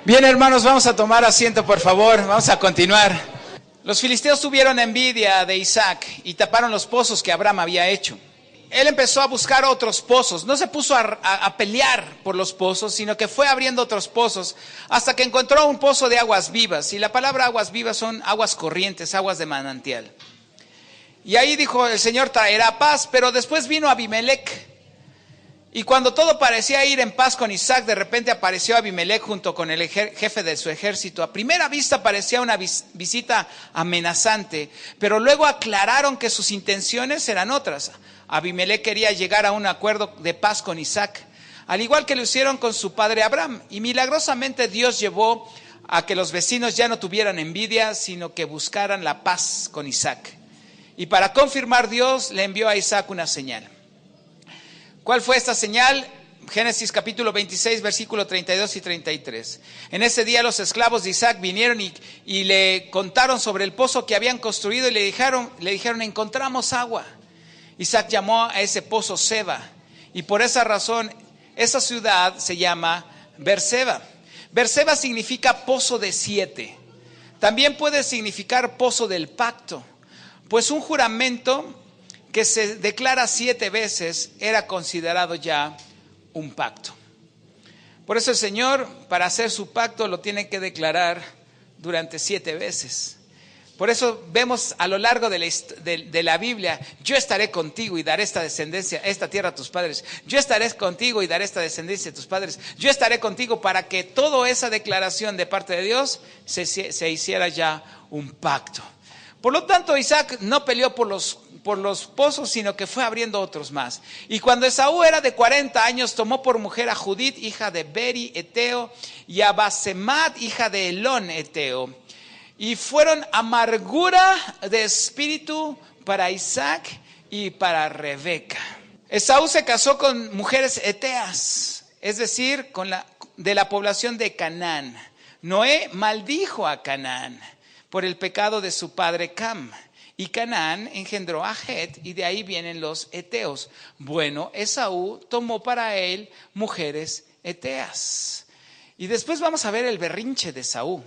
Bien, hermanos, vamos a tomar asiento, por favor. Vamos a continuar. Los filisteos tuvieron envidia de Isaac y taparon los pozos que Abraham había hecho. Él empezó a buscar otros pozos. No se puso a pelear por los pozos, sino que fue abriendo otros pozos hasta que encontró un pozo de aguas vivas. Y la palabra aguas vivas son aguas corrientes, aguas de manantial. Y ahí dijo, el Señor traerá paz, pero después vino Abimelec. Y cuando todo parecía ir en paz con Isaac, de repente apareció Abimelec junto con el jefe de su ejército. A primera vista parecía una visita amenazante, pero luego aclararon que sus intenciones eran otras. Abimelec quería llegar a un acuerdo de paz con Isaac, al igual que lo hicieron con su padre Abraham. Y milagrosamente Dios llevó a que los vecinos ya no tuvieran envidia, sino que buscaran la paz con Isaac. Y para confirmar, Dios le envió a Isaac una señal. ¿Cuál fue esta señal? Génesis capítulo 26, versículo 32 y 33. En ese día los esclavos de Isaac vinieron y le contaron sobre el pozo que habían construido y le dijeron, encontramos agua. Isaac llamó a ese pozo Seba, y por esa razón esa ciudad se llama Beerseba. Beerseba significa pozo de 7. También puede significar pozo del pacto, pues un juramento que se declara 7 veces era considerado ya un pacto. Por eso el Señor, para hacer su pacto, lo tiene que declarar durante 7 veces. Por eso vemos a lo largo de la Biblia, yo estaré contigo y daré esta descendencia, esta tierra a tus padres. Yo estaré contigo y daré esta descendencia a tus padres. Yo estaré contigo, para que toda esa declaración de parte de Dios se hiciera ya un pacto. Por lo tanto, Isaac no peleó por los pozos, sino que fue abriendo otros más. Y cuando Esaú era de 40 años, tomó por mujer a Judith, hija de Beri, eteo, y a Basemat, hija de Elón, eteo. Y fueron amargura de espíritu para Isaac y para Rebeca. Esaú se casó con mujeres eteas, es decir, de la población de Canaán. Noé maldijo a Canaán por el pecado de su padre Cam. Y Canaán engendró a Het, y de ahí vienen los eteos. Bueno, Esaú tomó para él mujeres eteas. Y después vamos a ver el berrinche de Esaú.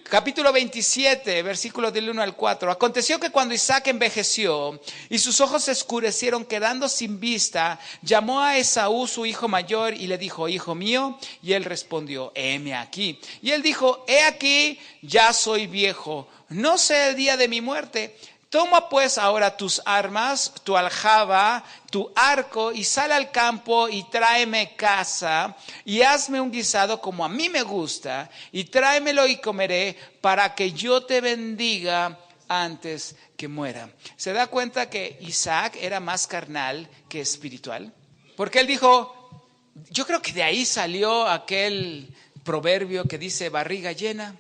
Capítulo 27, versículos del 1 al 4. Aconteció que cuando Isaac envejeció y sus ojos se oscurecieron, quedando sin vista, llamó a Esaú su hijo mayor y le dijo, hijo mío, y él respondió, heme aquí. Y él dijo, he aquí, ya soy viejo, no sé el día de mi muerte. Toma pues ahora tus armas, tu aljaba, tu arco, y sal al campo y tráeme caza, y hazme un guisado como a mí me gusta, y tráemelo y comeré, para que yo te bendiga antes que muera. ¿Se da cuenta que Isaac era más carnal que espiritual? Porque él dijo, yo creo que de ahí salió aquel proverbio que dice, barriga llena,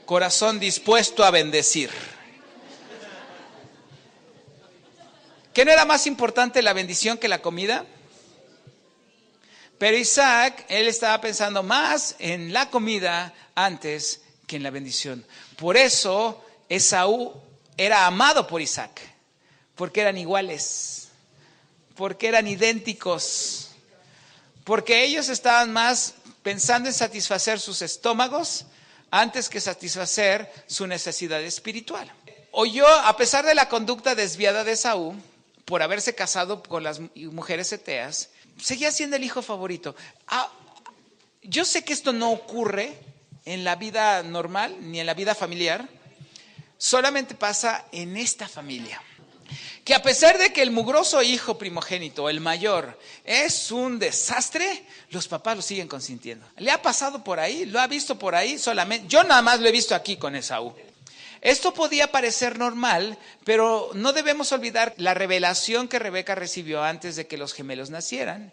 corazón dispuesto a bendecir. ¿Qué no era más importante la bendición que la comida? Pero Isaac, él estaba pensando más en la comida antes que en la bendición. Por eso Esaú era amado por Isaac, porque eran iguales, porque eran idénticos, porque ellos estaban más pensando en satisfacer sus estómagos antes que satisfacer su necesidad espiritual. Oyó, a pesar de la conducta desviada de Esaú, por haberse casado con las mujeres eteas, seguía siendo el hijo favorito. Yo sé que esto no ocurre en la vida normal, ni en la vida familiar, solamente pasa en esta familia. Que a pesar de que el mugroso hijo primogénito, el mayor, es un desastre, los papás lo siguen consintiendo. ¿Le ha pasado por ahí? ¿Lo ha visto por ahí? Solamente, yo nada más lo he visto aquí con Esaú. Esto podía parecer normal, pero no debemos olvidar la revelación que Rebeca recibió antes de que los gemelos nacieran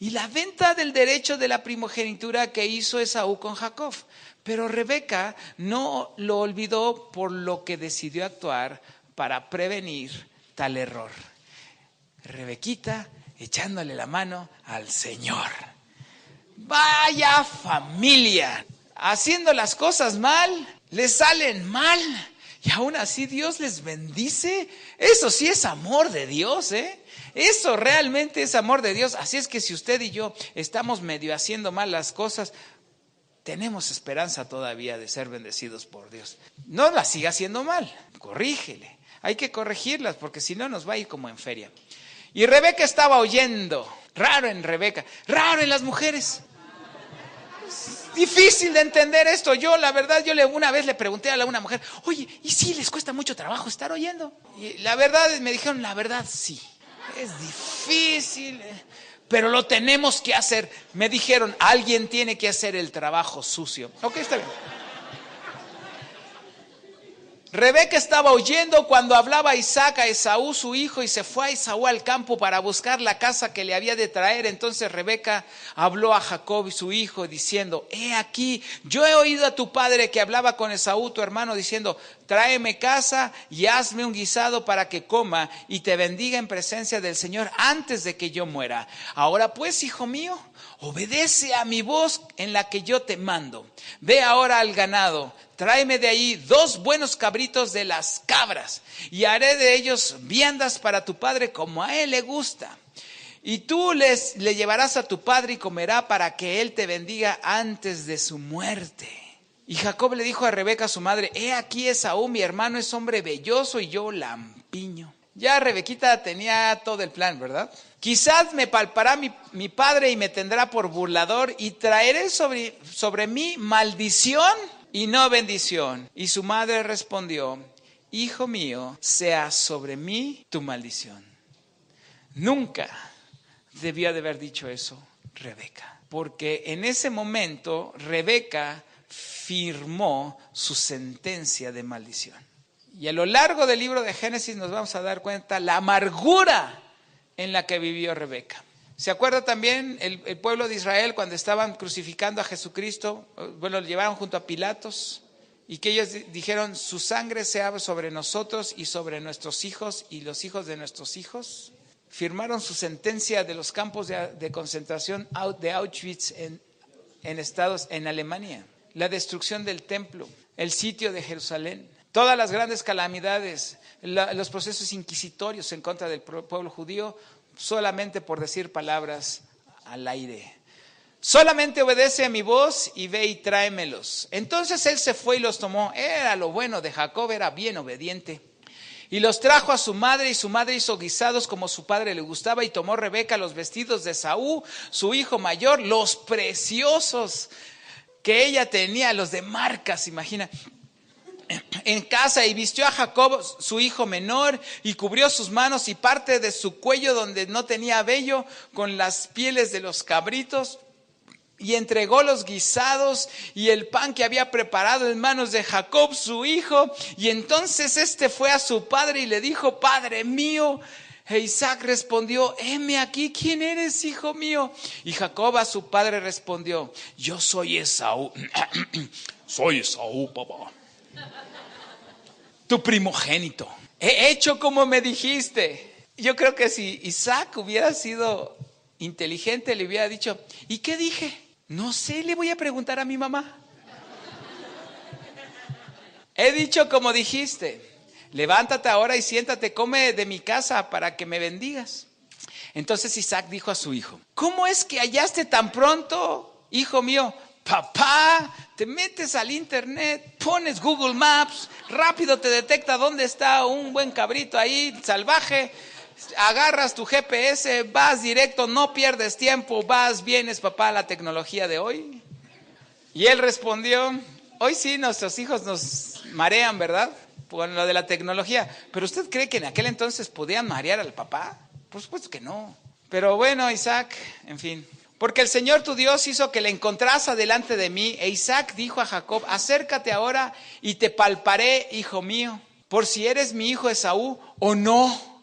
y la venta del derecho de la primogenitura que hizo Esaú con Jacob. Pero Rebeca no lo olvidó, por lo que decidió actuar para prevenir tal error. Rebequita echándole la mano al Señor. Vaya familia, haciendo las cosas mal. Les salen mal y aún así Dios les bendice. Eso sí es amor de Dios, Eso realmente es amor de Dios. Así es que si usted y yo estamos medio haciendo mal las cosas, tenemos esperanza todavía de ser bendecidos por Dios. No la siga haciendo mal, corrígele. Hay que corregirlas porque si no nos va a ir como en feria. Y Rebeca estaba oyendo, raro en Rebeca, raro en las mujeres. Es difícil de entender esto. La verdad, una vez le pregunté a una mujer, oye, ¿y si les cuesta mucho trabajo estar oyendo? Y la verdad, me dijeron, la verdad sí, es difícil, pero lo tenemos que hacer. Me dijeron, alguien tiene que hacer el trabajo sucio. Ok, está bien. Rebeca estaba oyendo cuando hablaba Isaac a Esaú su hijo, y se fue a Esaú al campo para buscar la caza que le había de traer. Entonces Rebeca habló a Jacob y su hijo diciendo, he aquí, yo he oído a tu padre que hablaba con Esaú tu hermano diciendo, tráeme caza y hazme un guisado para que coma y te bendiga en presencia del Señor antes de que yo muera. Ahora pues, hijo mío, obedece a mi voz en la que yo te mando. Ve ahora al ganado, tráeme de ahí 2 buenos cabritos de las cabras, y haré de ellos viandas para tu padre como a él le gusta. Y tú le llevarás a tu padre y comerá para que él te bendiga antes de su muerte. Y Jacob le dijo a Rebeca su madre, he aquí Esaú mi hermano es hombre velloso y yo lampiño. Ya Rebequita tenía todo el plan, ¿verdad? Quizás me palpará mi padre y me tendrá por burlador y traeré sobre mí maldición y no bendición. Y su madre respondió, hijo mío, sea sobre mí tu maldición. Nunca debió de haber dicho eso Rebeca, porque en ese momento Rebeca firmó su sentencia de maldición. Y a lo largo del libro de Génesis nos vamos a dar cuenta la amargura en la que vivió Rebeca. ¿Se acuerda también el pueblo de Israel cuando estaban crucificando a Jesucristo? Bueno, lo llevaron junto a Pilatos y que ellos dijeron, su sangre sea sobre nosotros y sobre nuestros hijos y los hijos de nuestros hijos. Firmaron su sentencia de los campos de concentración de Auschwitz en Alemania. La destrucción del templo, el sitio de Jerusalén. Todas las grandes calamidades, los procesos inquisitorios en contra del pueblo judío, solamente por decir palabras al aire. Solamente obedece a mi voz y ve y tráemelos. Entonces él se fue y los tomó. Era lo bueno de Jacob, era bien obediente. Y los trajo a su madre, y su madre hizo guisados como su padre le gustaba, y tomó Rebeca los vestidos de Esaú, su hijo mayor, los preciosos que ella tenía, los de marcas, imagina, en casa, y vistió a Jacob su hijo menor y cubrió sus manos y parte de su cuello donde no tenía vello con las pieles de los cabritos, y entregó los guisados y el pan que había preparado en manos de Jacob su hijo. Y entonces este fue a su padre y le dijo, padre mío. E Isaac respondió, heme aquí, ¿quién eres, hijo mío? Y Jacob a su padre respondió, yo soy Esaú. Soy Esaú, papá, tu primogénito. He hecho como me dijiste. Yo creo que si Isaac hubiera sido inteligente, le hubiera dicho, ¿y qué dije? No sé, le voy a preguntar a mi mamá. He dicho como dijiste. Levántate ahora y siéntate, come de mi casa para que me bendigas. Entonces Isaac dijo a su hijo, ¿cómo es que hallaste tan pronto, hijo mío? Papá, te metes al internet, pones Google Maps, rápido te detecta dónde está un buen cabrito ahí, salvaje, agarras tu GPS, vas directo, no pierdes tiempo, vienes, papá, la tecnología de hoy. Y él respondió, hoy sí nuestros hijos nos marean, ¿verdad? Con lo de la tecnología. ¿Pero usted cree que en aquel entonces podían marear al papá? Por supuesto que no. Pero bueno, Isaac, en fin. Porque el Señor tu Dios hizo que le encontrase delante de mí. E Isaac dijo a Jacob, acércate ahora y te palparé, hijo mío, por si eres mi hijo Esaú o no.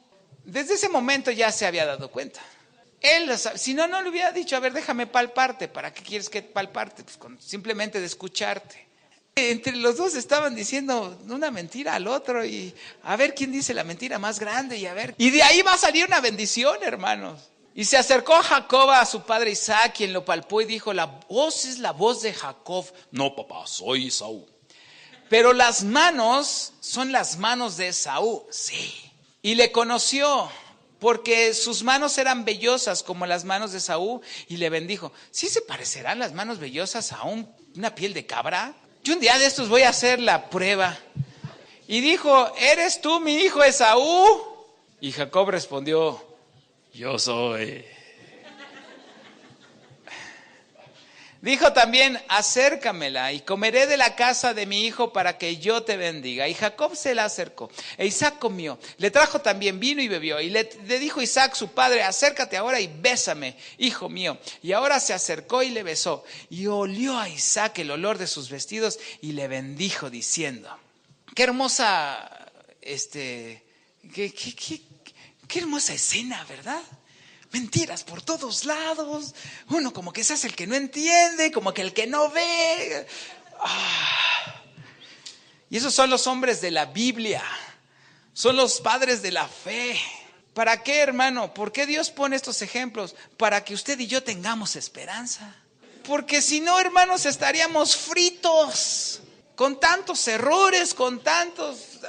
Desde ese momento ya se había dado cuenta. Él, si no, no le hubiera dicho, a ver, déjame palparte. ¿Para qué quieres que palparte? Pues simplemente de escucharte. Entre los dos estaban diciendo una mentira al otro y a ver quién dice la mentira más grande y de ahí va a salir una bendición, hermanos. Y se acercó Jacob a su padre Isaac, quien lo palpó y dijo, la voz es la voz de Jacob. No, papá, soy Esaú. Pero las manos son las manos de Esaú. Sí. Y le conoció porque sus manos eran vellosas como las manos de Esaú, y le bendijo. ¿Sí se parecerán las manos vellosas a una piel de cabra? Yo un día de estos voy a hacer la prueba. Y dijo, ¿eres tú mi hijo Esaú? Y Jacob respondió, yo soy. Dijo también, acércamela y comeré de la casa de mi hijo para que yo te bendiga. Y Jacob se la acercó. E Isaac comió. Le trajo también vino y bebió. Y le dijo Isaac su padre, acércate ahora y bésame, hijo mío. Y ahora se acercó y le besó. Y olió a Isaac el olor de sus vestidos y le bendijo diciendo, qué hermosa, qué hermosa escena, ¿verdad? Mentiras por todos lados. Uno como que se hace el que no entiende, como que el que no ve. Y esos son los hombres de la Biblia. Son los padres de la fe. ¿Para qué, hermano? ¿Por qué Dios pone estos ejemplos? Para que usted y yo tengamos esperanza. Porque si no, hermanos, estaríamos fritos. Con tantos errores, con tantas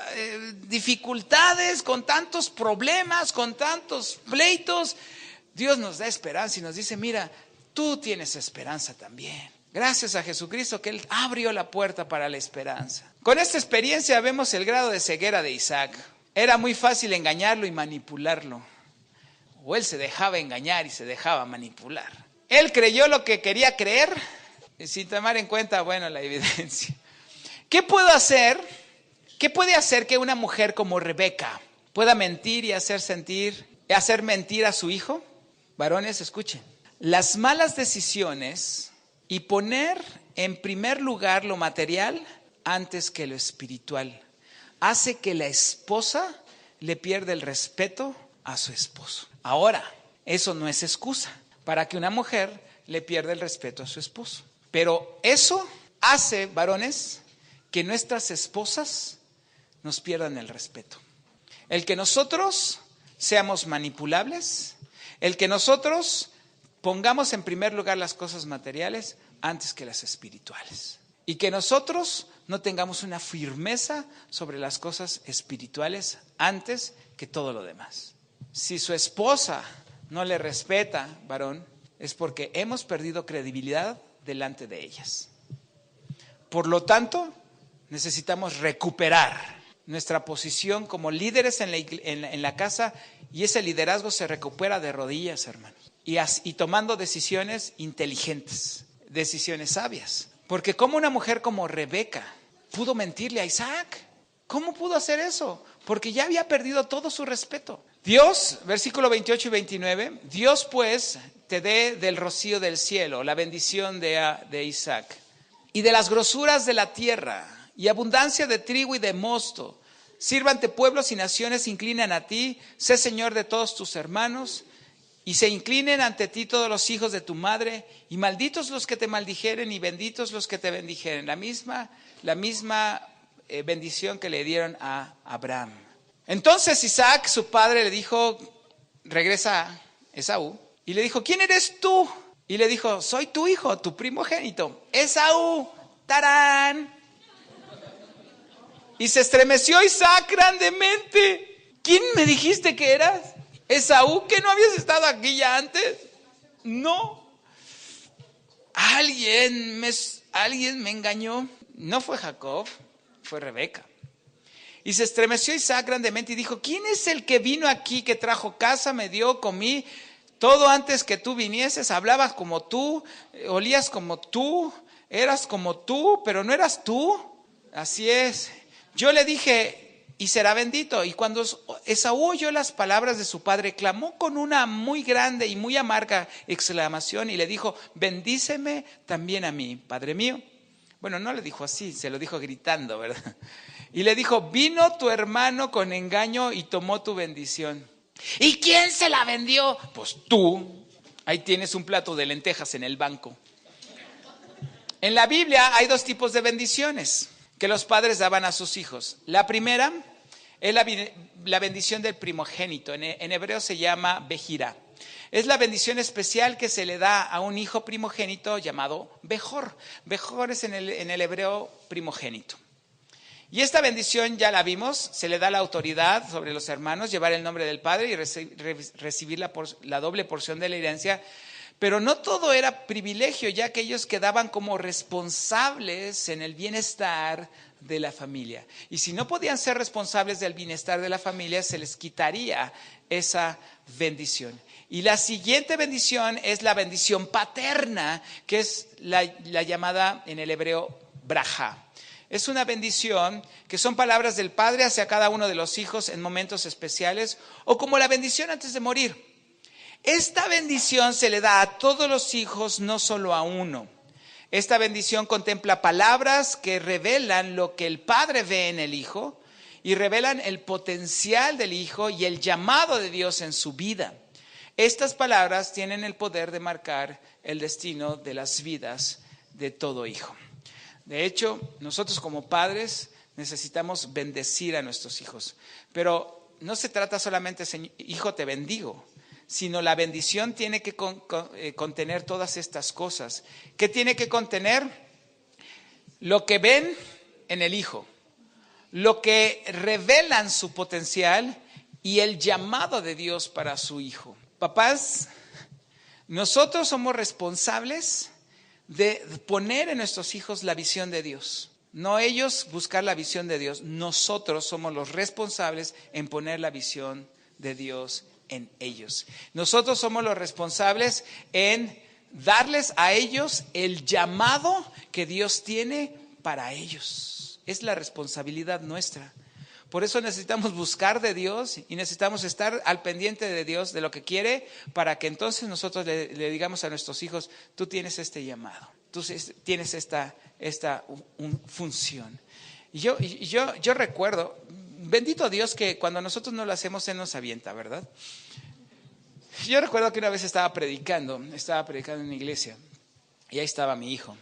dificultades, con tantos problemas, con tantos pleitos. Dios nos da esperanza y nos dice, mira, tú tienes esperanza también. Gracias a Jesucristo que Él abrió la puerta para la esperanza. Con esta experiencia vemos el grado de ceguera de Isaac. Era muy fácil engañarlo y manipularlo. O él se dejaba engañar y se dejaba manipular. Él creyó lo que quería creer sin tomar en cuenta, bueno, la evidencia. ¿Qué puedo hacer? ¿Qué puede hacer que una mujer como Rebeca pueda mentir y hacer mentir a su hijo? Varones, escuchen. Las malas decisiones y poner en primer lugar lo material antes que lo espiritual hace que la esposa le pierda el respeto a su esposo. Ahora, eso no es excusa para que una mujer le pierda el respeto a su esposo. Pero eso hace, varones, que nuestras esposas nos pierdan el respeto. El que nosotros seamos manipulables, el que nosotros pongamos en primer lugar las cosas materiales antes que las espirituales. Y que nosotros no tengamos una firmeza sobre las cosas espirituales antes que todo lo demás. Si su esposa no le respeta, varón, es porque hemos perdido credibilidad delante de ellas. Por lo tanto, necesitamos recuperar nuestra posición como líderes en la casa, y ese liderazgo se recupera de rodillas, hermanos, y tomando decisiones inteligentes, decisiones sabias. Porque ¿cómo una mujer como Rebeca pudo mentirle a Isaac? ¿Cómo pudo hacer eso? Porque ya había perdido todo su respeto. Dios, versículo 28 y 29, Dios pues te dé del rocío del cielo, la bendición de Isaac, y de las grosuras de la tierra, y abundancia de trigo y de mosto. Sírvante pueblos y naciones, inclinan a ti, sé Señor de todos tus hermanos, y se inclinen ante ti todos los hijos de tu madre, y malditos los que te maldijeren, y benditos los que te bendijeren. La misma bendición que le dieron a Abraham. Entonces Isaac, su padre, le dijo, regresa a Esaú, y le dijo, ¿quién eres tú? Y le dijo, soy tu hijo, tu primogénito, Esaú. ¡Tarán! Y se estremeció Isaac grandemente. ¿Quién me dijiste que eras? ¿Esaú? ¿Que no habías estado aquí ya antes? No. Alguien me engañó. No fue Jacob, fue Rebeca. Y se estremeció Isaac grandemente y dijo, ¿quién es el que vino aquí, que trajo casa, me dio, comí? Todo antes que tú vinieses, hablabas como tú, olías como tú, eras como tú, pero no eras tú. Así es. Yo le dije, y será bendito. Y cuando Esaú oyó las palabras de su padre, clamó con una muy grande y muy amarga exclamación y le dijo, bendíceme también a mí, padre mío. Bueno, no le dijo así, se lo dijo gritando, ¿verdad? Y le dijo, vino tu hermano con engaño y tomó tu bendición. ¿Y quién se la vendió? Pues tú. Ahí tienes un plato de lentejas en el banco. En la Biblia hay dos tipos de bendiciones que los padres daban a sus hijos. La primera es la bendición del primogénito. En hebreo se llama Bejirá. Es la bendición especial que se le da a un hijo primogénito llamado Bejor. Bejor es en el hebreo primogénito. Y esta bendición ya la vimos, se le da la autoridad sobre los hermanos, llevar el nombre del Padre y recibir la doble porción de la herencia. Pero no todo era privilegio, ya que ellos quedaban como responsables en el bienestar de la familia. Y si no podían ser responsables del bienestar de la familia, se les quitaría esa bendición. Y la siguiente bendición es la bendición paterna, que es la llamada en el hebreo braja. Es una bendición que son palabras del Padre hacia cada uno de los hijos en momentos especiales, o como la bendición antes de morir. Esta bendición se le da a todos los hijos, no solo a uno. Esta bendición contempla palabras que revelan lo que el Padre ve en el Hijo y revelan el potencial del Hijo y el llamado de Dios en su vida. Estas palabras tienen el poder de marcar el destino de las vidas de todo hijo. De hecho, nosotros como padres necesitamos bendecir a nuestros hijos. Pero no se trata solamente, hijo, te bendigo, sino la bendición tiene que contener todas estas cosas. ¿Qué tiene que contener? Lo que ven en el hijo, lo que revelan su potencial y el llamado de Dios para su hijo. Papás, nosotros somos responsables de poner en nuestros hijos la visión de Dios. No ellos buscar la visión de Dios, nosotros somos los responsables en poner la visión de Dios en ellos. Nosotros somos los responsables en darles a ellos el llamado que Dios tiene para ellos. Es la responsabilidad nuestra. Por eso necesitamos buscar de Dios y necesitamos estar al pendiente de Dios, de lo que quiere, para que entonces nosotros le digamos a nuestros hijos, tú tienes este llamado, tú tienes esta función. Y yo recuerdo, bendito Dios, que cuando nosotros no lo hacemos, Él nos avienta, ¿verdad? Yo recuerdo que una vez estaba predicando en una iglesia y ahí estaba mi hijo.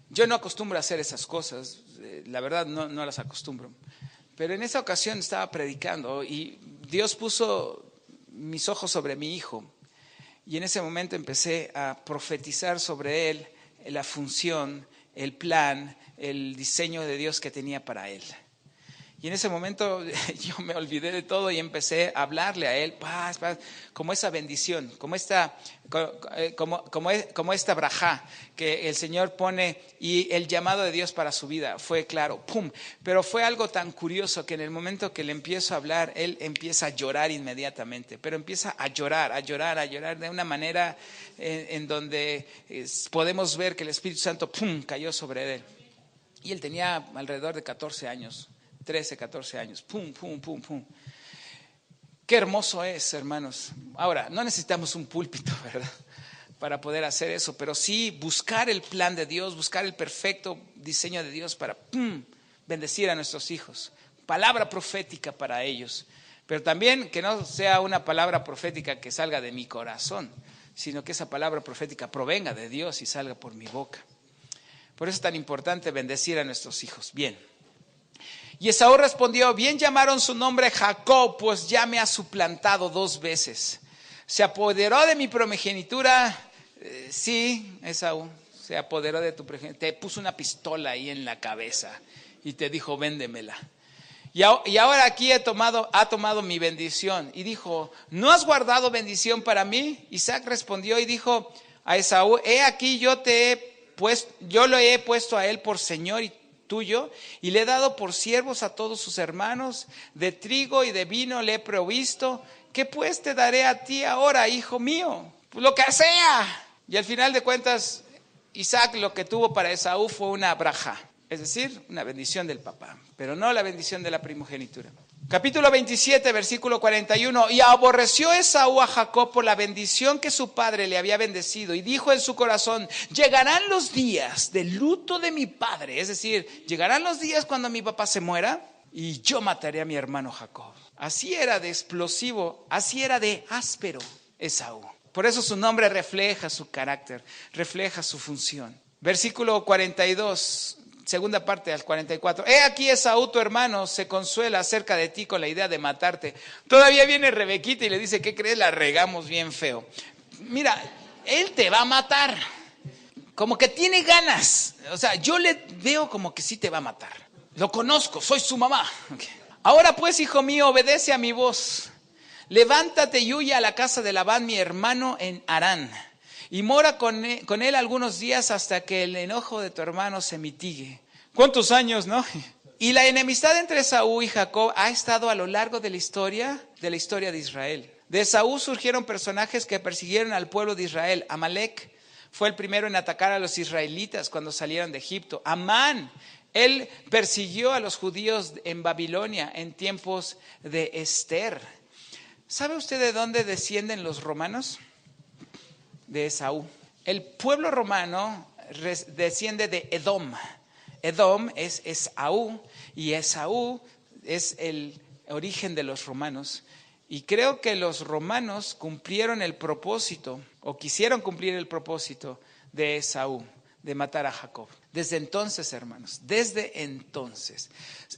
Yo no acostumbro a hacer esas cosas, la verdad no las acostumbro. Pero en esa ocasión estaba predicando y Dios puso mis ojos sobre mi hijo. Y en ese momento empecé a profetizar sobre él la función, el plan, el diseño de Dios que tenía para él. Y en ese momento yo me olvidé de todo y empecé a hablarle a él, paz, como esa bendición, como esta brajá que el Señor pone y el llamado de Dios para su vida. Fue claro, ¡pum! Pero fue algo tan curioso que en el momento que le empiezo a hablar, él empieza a llorar inmediatamente, pero empieza a llorar de una manera en donde podemos ver que el Espíritu Santo, ¡pum!, cayó sobre él. Y él tenía alrededor de 14 años. 13, 14 años, pum, pum, pum, pum. Qué hermoso es, hermanos. Ahora, no necesitamos un púlpito, ¿verdad?, para poder hacer eso, pero sí buscar el plan de Dios, buscar el perfecto diseño de Dios para bendecir a nuestros hijos. Palabra profética para ellos, pero también que no sea una palabra profética que salga de mi corazón, sino que esa palabra profética provenga de Dios y salga por mi boca. Por eso es tan importante bendecir a nuestros hijos. Bien. Y Esaú respondió, bien llamaron su nombre Jacob, pues ya me ha suplantado 2 veces. Se apoderó de mi primogenitura. Sí, Esaú, se apoderó de tu primogenitura. Te puso una pistola ahí en la cabeza y te dijo, véndemela. Y ahora aquí ha tomado mi bendición. Y dijo, ¿no has guardado bendición para mí? Isaac respondió y dijo a Esaú, he aquí yo lo he puesto a él por señor y tuyo, y le he dado por siervos a todos sus hermanos, de trigo y de vino le he provisto. ¿Qué pues te daré a ti ahora, hijo mío? Pues lo que sea. Y al final de cuentas, Isaac lo que tuvo para Esaú fue una braja, es decir, una bendición del papá, pero no la bendición de la primogenitura. Capítulo 27, versículo 41. Y aborreció Esaú a Jacob por la bendición que su padre le había bendecido. Y dijo en su corazón, llegarán los días del luto de mi padre. Es decir, llegarán los días cuando mi papá se muera y yo mataré a mi hermano Jacob. Así era de explosivo, así era de áspero Esaú. Por eso su nombre refleja su carácter, refleja su función. Versículo 42. Segunda parte al 44. He aquí Esaú tu hermano se consuela acerca de ti con la idea de matarte. Todavía viene Rebequita y le dice, ¿qué crees? La regamos bien feo. Mira, él te va a matar. Como que tiene ganas. O sea, yo le veo como que sí te va a matar. Lo conozco, soy su mamá. Okay. Ahora pues, hijo mío, obedece a mi voz. Levántate y huye a la casa de Labán, mi hermano, en Harán. Y mora con él algunos días hasta que el enojo de tu hermano se mitigue. ¿Cuántos años, no? Y la enemistad entre Esaú y Jacob ha estado a lo largo de la historia de Israel. De Esaú surgieron personajes que persiguieron al pueblo de Israel. Amalek fue el primero en atacar a los israelitas cuando salieron de Egipto. Amán, él persiguió a los judíos en Babilonia en tiempos de Esther. ¿Sabe usted de dónde descienden los romanos? De Esaú. El pueblo romano desciende de Edom. Edom es Esaú y Esaú es el origen de los romanos. Y creo que los romanos cumplieron el propósito, o quisieron cumplir el propósito de Esaú, de matar a Jacob. Desde entonces, hermanos, desde entonces.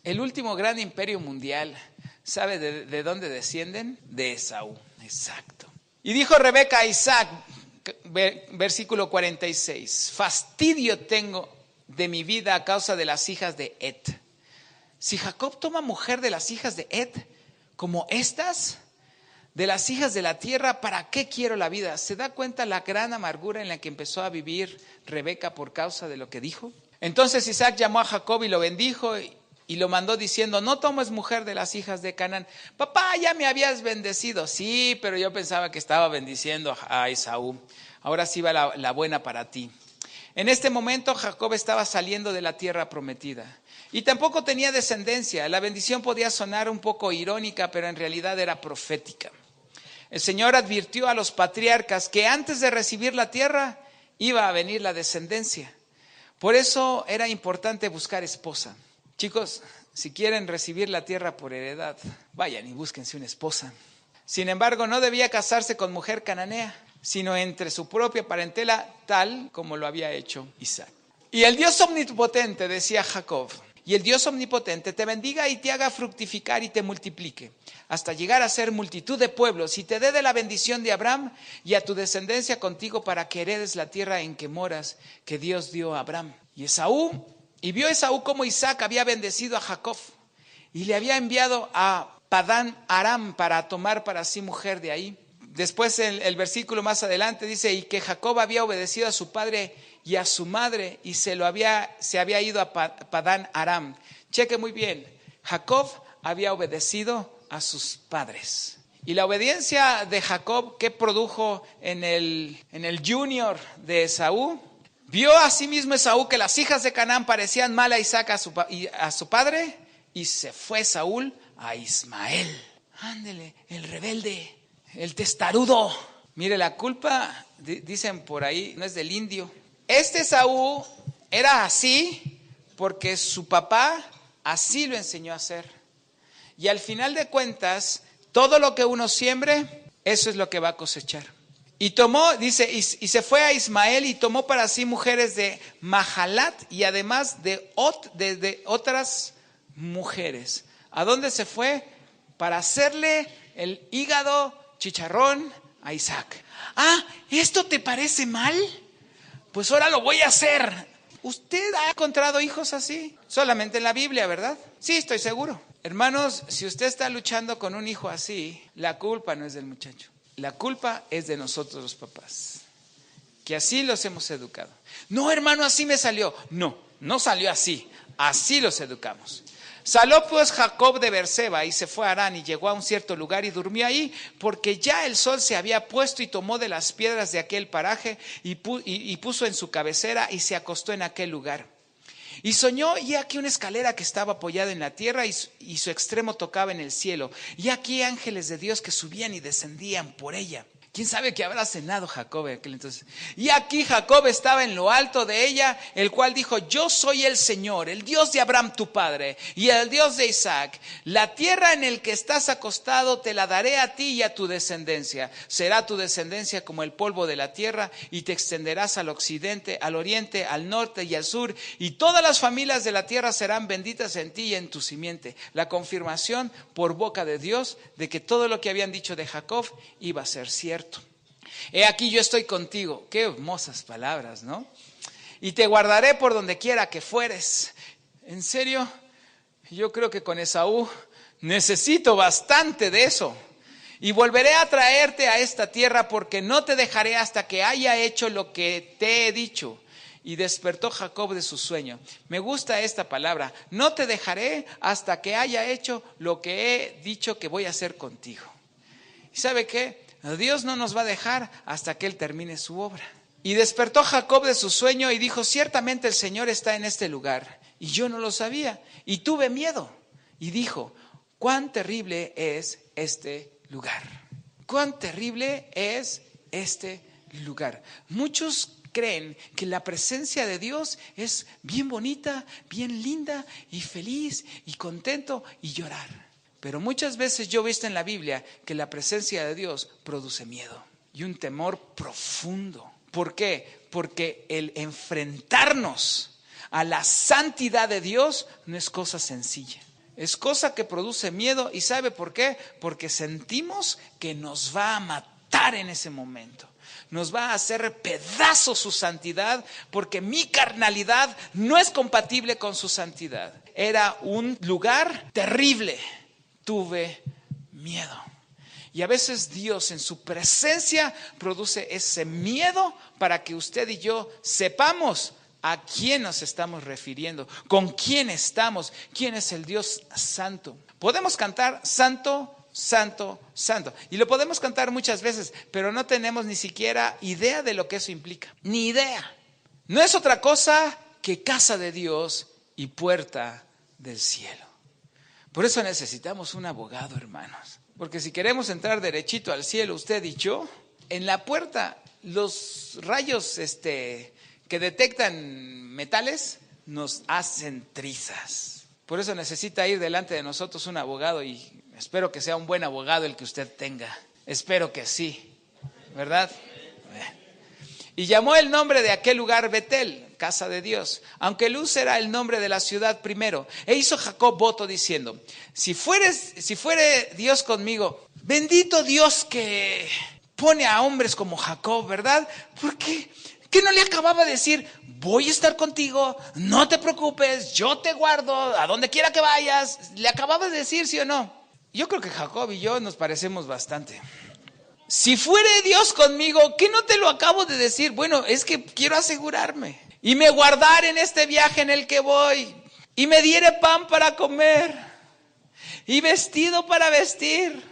El último gran imperio mundial, ¿sabe de dónde descienden? De Esaú, exacto. Y dijo Rebeca a Isaac, versículo 46, fastidio tengo de mi vida a causa de las hijas de Het. Si Jacob toma mujer de las hijas de Het, como estas, de las hijas de la tierra, ¿para qué quiero la vida? ¿Se da cuenta la gran amargura en la que empezó a vivir Rebeca por causa de lo que dijo? Entonces Isaac llamó a Jacob y lo bendijo y lo mandó diciendo, no tomes mujer de las hijas de Canaán. Papá, ya me habías bendecido. Sí, pero yo pensaba que estaba bendiciendo a Esaú. Ahora sí va la buena para ti. En este momento Jacob estaba saliendo de la tierra prometida y tampoco tenía descendencia. La bendición podía sonar un poco irónica, pero en realidad era profética. El Señor advirtió a los patriarcas que antes de recibir la tierra iba a venir la descendencia. Por eso era importante buscar esposa. Chicos, si quieren recibir la tierra por heredad, vayan y búsquense una esposa. Sin embargo, no debía casarse con mujer cananea, sino entre su propia parentela, tal como lo había hecho Isaac. Y el Dios omnipotente, decía Jacob, y el Dios omnipotente te bendiga y te haga fructificar y te multiplique, hasta llegar a ser multitud de pueblos, y te dé de la bendición de Abraham y a tu descendencia contigo para que heredes la tierra en que moras, que Dios dio a Abraham. Y vio Esaú como Isaac había bendecido a Jacob, y le había enviado a Padán Aram para tomar para sí mujer de ahí. Después el versículo más adelante dice, y que Jacob había obedecido a su padre y a su madre y se había ido a Padán Aram. Cheque muy bien, Jacob había obedecido a sus padres. Y la obediencia de Jacob, ¿qué produjo en el junior de Esaú? Vio asimismo Esaú que las hijas de Canaán parecían mal a Isaac a su padre, y se fue Saúl a Ismael. Ándele, el rebelde. El testarudo. Mire, la culpa, dicen por ahí, no es del indio. Este Esaú era así porque su papá así lo enseñó a hacer. Y al final de cuentas, todo lo que uno siembre, eso es lo que va a cosechar. Y tomó, dice, y se fue a Ismael y tomó para sí mujeres de Mahalat y además de otras mujeres. ¿A dónde se fue? Para hacerle el hígado chicharrón a Isaac. ¿Esto te parece mal? Pues ahora lo voy a hacer. ¿Usted ha encontrado hijos así? Solamente en la Biblia, ¿verdad? Sí, estoy seguro. Hermanos, si usted está luchando con un hijo así, la culpa no es del muchacho. La culpa es de nosotros los papás, que así los hemos educado. No, hermano, así me salió. No salió así. Así los educamos. Salió pues Jacob de Beerseba y se fue a Harán y llegó a un cierto lugar y durmió ahí porque ya el sol se había puesto y tomó de las piedras de aquel paraje y puso en su cabecera y se acostó en aquel lugar. Y soñó y aquí una escalera que estaba apoyada en la tierra y su extremo tocaba en el cielo. Y aquí ángeles de Dios que subían y descendían por ella. ¿Quién sabe qué habrá cenado Jacob en aquel entonces? Y aquí Jacob estaba en lo alto de ella, el cual dijo, yo soy el Señor, el Dios de Abraham tu padre, y el Dios de Isaac. La tierra en el que estás acostado te la daré a ti y a tu descendencia. Será tu descendencia como el polvo de la tierra, y te extenderás al occidente, al oriente, al norte y al sur, y todas las familias de la tierra serán benditas en ti y en tu simiente. La confirmación por boca de Dios de que todo lo que habían dicho de Jacob iba a ser cierto. He aquí yo estoy contigo. Qué hermosas palabras, ¿no? Y te guardaré por donde quiera que fueres. En serio, Yo creo que con Esaú necesito bastante de eso. Y volveré a traerte a esta tierra porque no te dejaré hasta que haya hecho lo que te he dicho. Y despertó Jacob de su sueño. Me gusta esta palabra. No te dejaré hasta que haya hecho lo que he dicho que voy a hacer contigo. ¿Y sabe qué? Dios no nos va a dejar hasta que Él termine su obra. Y despertó Jacob de su sueño y dijo, ciertamente el Señor está en este lugar. Y yo no lo sabía. Y tuve miedo. Y dijo, cuán terrible es este lugar. Cuán terrible es este lugar. Muchos creen que la presencia de Dios es bien bonita, bien linda y feliz y contento y llorar. Pero muchas veces yo he visto en la Biblia que la presencia de Dios produce miedo y un temor profundo. ¿Por qué? Porque el enfrentarnos a la santidad de Dios no es cosa sencilla. Es cosa que produce miedo. ¿Y sabe por qué? Porque sentimos que nos va a matar en ese momento. Nos va a hacer pedazos su santidad, porque mi carnalidad no es compatible con su santidad. Era un lugar terrible. Tuve miedo. Y a veces Dios en su presencia produce ese miedo para que usted y yo sepamos a quién nos estamos refiriendo, con quién estamos, quién es el Dios santo. Podemos cantar santo, santo, santo. Y lo podemos cantar muchas veces, pero no tenemos ni siquiera idea de lo que eso implica. Ni idea. No es otra cosa que casa de Dios y puerta del cielo. Por eso necesitamos un abogado, hermanos. Porque si queremos entrar derechito al cielo, usted y yo, en la puerta, los rayos que detectan metales nos hacen trizas. Por eso necesita ir delante de nosotros un abogado, y espero que sea un buen abogado el que usted tenga. Espero que sí, ¿verdad? Y llamó el nombre de aquel lugar Betel, casa de Dios, aunque Luz era el nombre de la ciudad primero. E hizo Jacob voto diciendo, si fuere Dios conmigo, bendito Dios que pone a hombres como Jacob, ¿verdad? ¿Por qué? ¿Qué no le acababa de decir? Voy a estar contigo, no te preocupes, yo te guardo, a donde quiera que vayas. ¿Le acababa de decir, sí o no? Yo creo que Jacob y yo nos parecemos bastante. Si fuere Dios conmigo, ¿qué no te lo acabo de decir? Bueno, es que quiero asegurarme. Y me guardar en este viaje en el que voy. Y me diere pan para comer. Y vestido para vestir.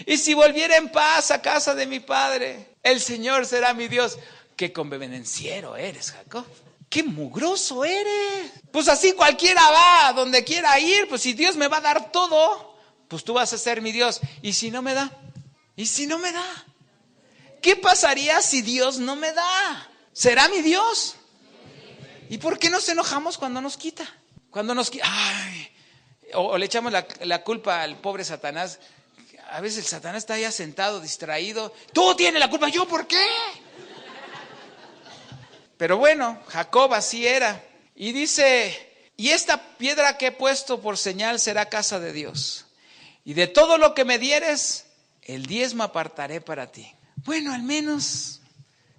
Y si volviera en paz a casa de mi padre, el Señor será mi Dios. Qué convenenciero eres, Jacob. Qué mugroso eres. Pues así cualquiera va, donde quiera ir. Pues si Dios me va a dar todo, pues tú vas a ser mi Dios. ¿Y si no me da? ¿Y si no me da? ¿Qué pasaría si Dios no me da? ¿Será mi Dios? ¿Y por qué nos enojamos cuando nos quita? Cuando nos quita, o le echamos la culpa al pobre Satanás. A veces el Satanás está allá sentado, distraído. Tú tienes la culpa, ¿yo por qué? Pero bueno, Jacob así era. Y dice, y esta piedra que he puesto por señal será casa de Dios. Y de todo lo que me dieres, el diezmo apartaré para ti. Bueno, al menos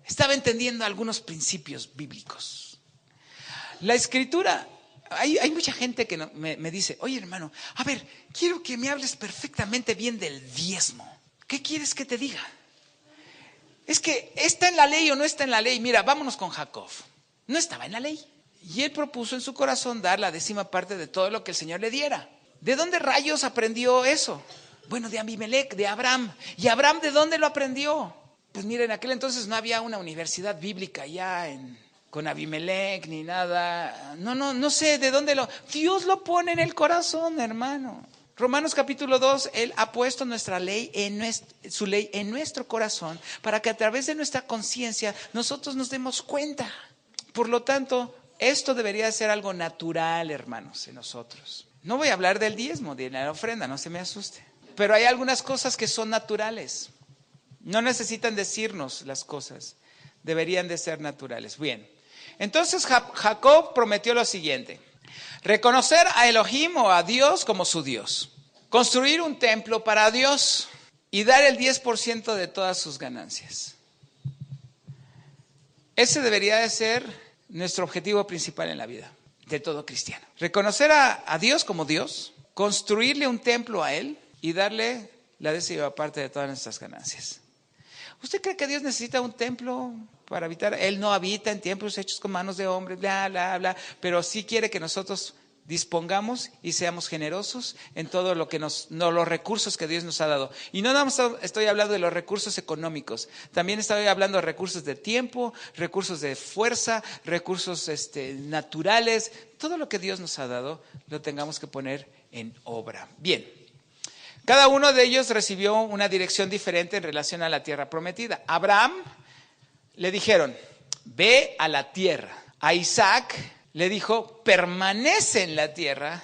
estaba entendiendo algunos principios bíblicos. La escritura, hay mucha gente que me dice, oye hermano, a ver, quiero que me hables perfectamente bien del diezmo. ¿Qué quieres que te diga? Es que ¿está en la ley o no está en la ley? Mira, vámonos con Jacob. No estaba en la ley. Y él propuso en su corazón dar la 10ª de todo lo que el Señor le diera. ¿De dónde rayos aprendió eso? Bueno, de Abimelec, de Abraham. ¿Y Abraham de dónde lo aprendió? Pues mira, en aquel entonces no había una universidad bíblica ya con Abimelec ni nada. No sé de dónde Dios lo pone en el corazón, hermano. Romanos capítulo 2, Él ha puesto nuestra ley su ley en nuestro corazón para que a través de nuestra conciencia nosotros nos demos cuenta. Por lo tanto, esto debería ser algo natural, hermanos, en nosotros. No voy a hablar del diezmo, de la ofrenda, no se me asuste. Pero hay algunas cosas que son naturales. No necesitan decirnos las cosas. Deberían de ser naturales. Bien. Entonces Jacob prometió lo siguiente. Reconocer a Elohim o a Dios como su Dios. Construir un templo para Dios. Y dar el 10% de todas sus ganancias. Ese debería de ser nuestro objetivo principal en la vida. de todo cristiano. Reconocer a Dios como Dios, construirle un templo a Él y darle la 10ª parte de todas nuestras ganancias. ¿Usted cree que Dios necesita un templo para habitar? Él no habita en templos hechos con manos de hombres, bla, bla, bla, pero sí quiere que nosotros dispongamos y seamos generosos en todo lo que los recursos que Dios nos ha dado. Y no estoy hablando de los recursos económicos, también estoy hablando de recursos de tiempo, recursos de fuerza, recursos naturales. Todo lo que Dios nos ha dado lo tengamos que poner en obra. Bien, cada uno de ellos recibió una dirección diferente en relación a la tierra prometida. A Abraham le dijeron, ve a la tierra. A Isaac le dijo, permanece en la tierra.